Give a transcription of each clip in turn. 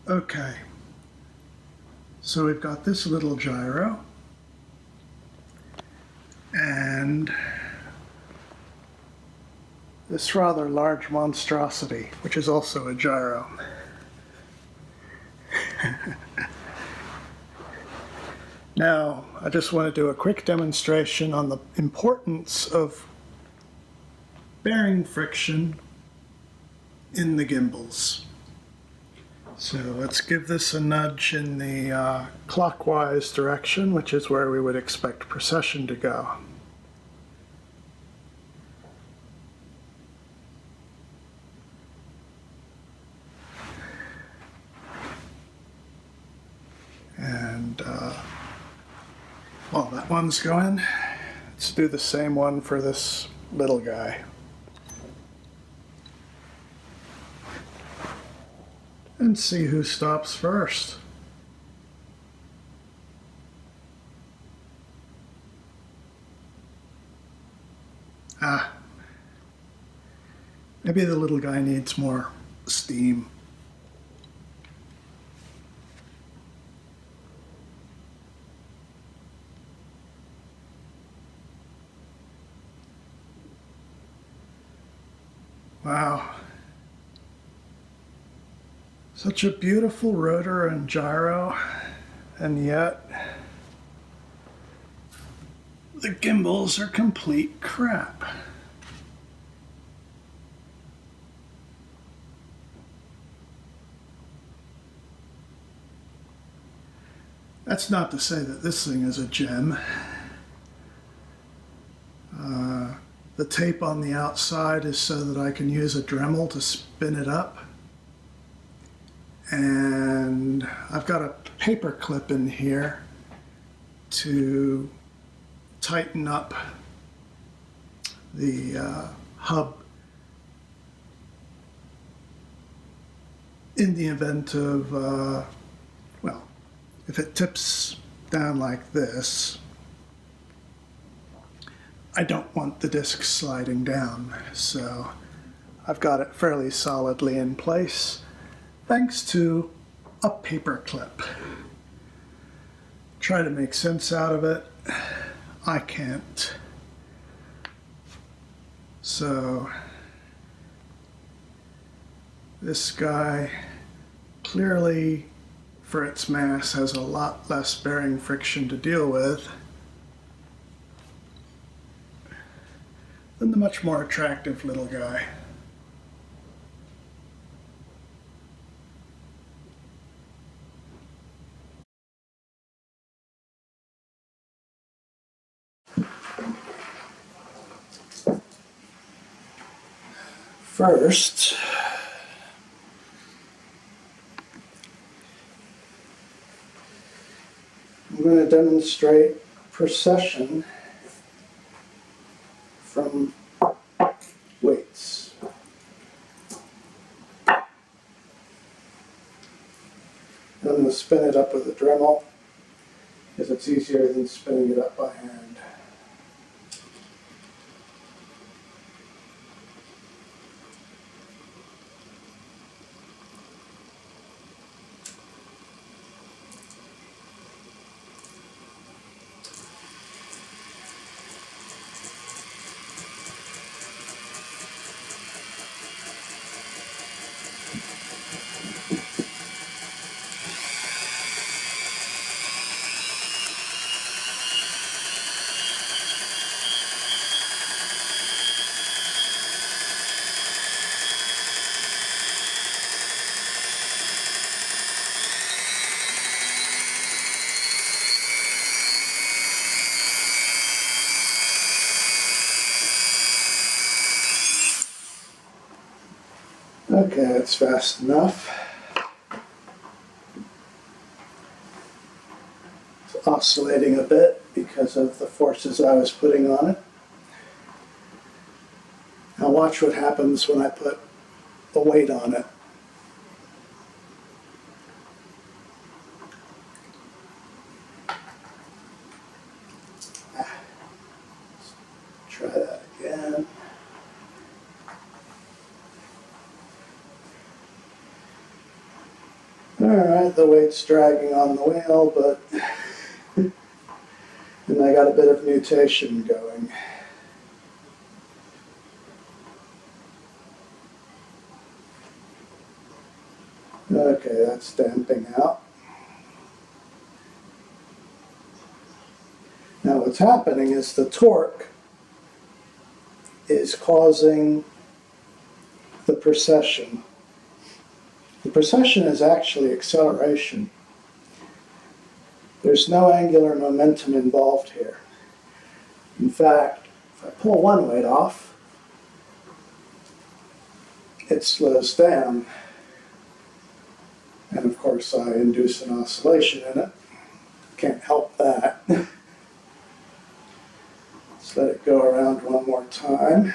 Okay, so we've got this little gyro and this rather large monstrosity, which is also a gyro. Now, I just want to do a quick demonstration on the importance of bearing friction in the gimbals. So let's give this a nudge in the clockwise direction, which is where we would expect precession to go. And while that one's going, let's do the same one for this little guy. And see who stops first. Maybe the little guy needs more steam. Wow. Such a beautiful rotor and gyro, and yet the gimbals are complete crap. That's not to say that this thing is a gem. The tape on the outside is so that I can use a Dremel to spin it up. And I've got a paper clip in here to tighten up the hub in the event of, well, if it tips down like this, I don't want the disc sliding down, so I've got it fairly solidly in place thanks to a paper clip. Try to make sense out of it. I can't. So this guy clearly, for its mass, has a lot less bearing friction to deal with than the much more attractive little guy. First, I'm going to demonstrate precession from weights. I'm going to spin it up with a Dremel because it's easier than spinning it up by hand. Okay, that's fast enough. It's oscillating a bit because of the forces I was putting on it. Now watch what happens when I put a weight on it. Try that again. Alright, the weight's dragging on the wheel, but and I got a bit of nutation going. Okay, that's damping out. Now what's happening is the torque is causing the precession. The precession is actually acceleration. There's no angular momentum involved here. In fact, if I pull one weight off, it slows down. And of course I induce an oscillation in it. Can't help that. Let's let it go around one more time.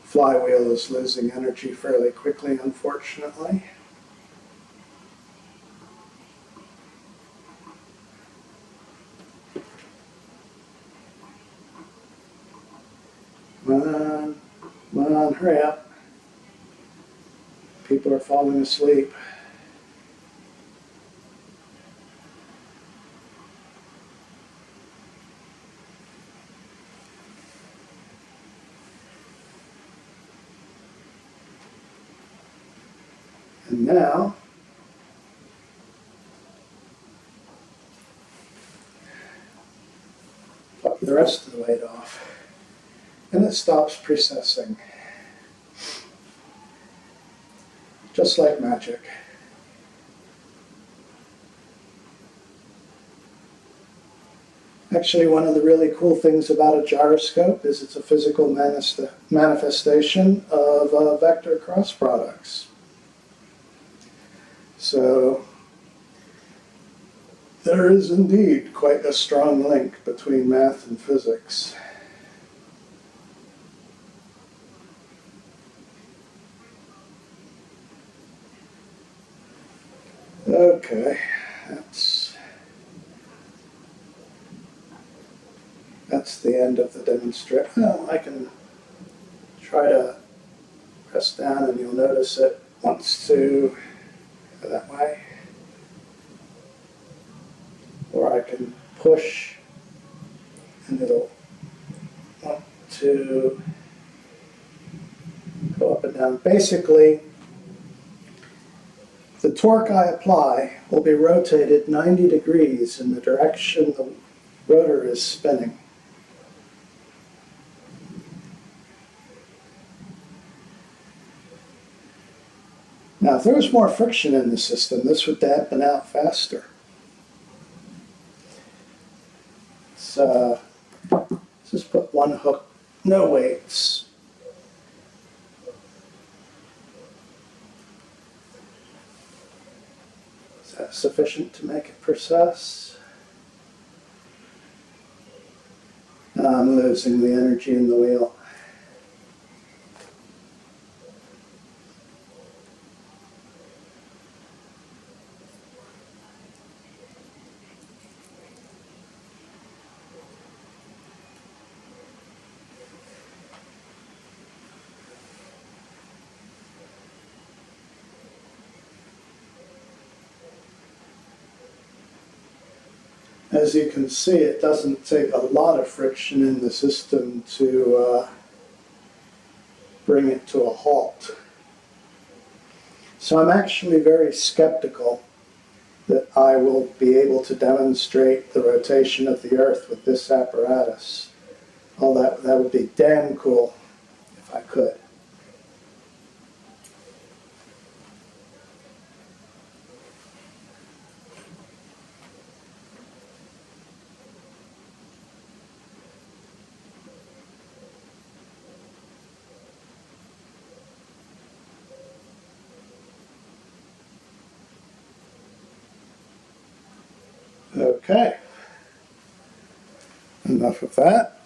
Flywheel is losing energy fairly quickly, unfortunately. Come on, hurry up. People are falling asleep. And now, pop the rest of the weight off. And it stops precessing. Just like magic. Actually, one of the really cool things about a gyroscope is it's a physical manifestation of vector cross products. So there is indeed quite a strong link between math and physics. Okay, that's the end of the demonstration. Well, I can try to press down and you'll notice it wants to go that way. Or I can push and it'll want to go up and down. Basically, the torque I apply will be rotated 90 degrees in the direction the rotor is spinning. Now, if there was more friction in the system, this would dampen out faster. So, let's just put one hook, no weights. Is that sufficient to make it precess? Now I'm losing the energy in the wheel. As you can see, it doesn't take a lot of friction in the system to bring it to a halt. So I'm actually very skeptical that I will be able to demonstrate the rotation of the Earth with this apparatus. Oh, that would be damn cool if I could. Okay, enough of that.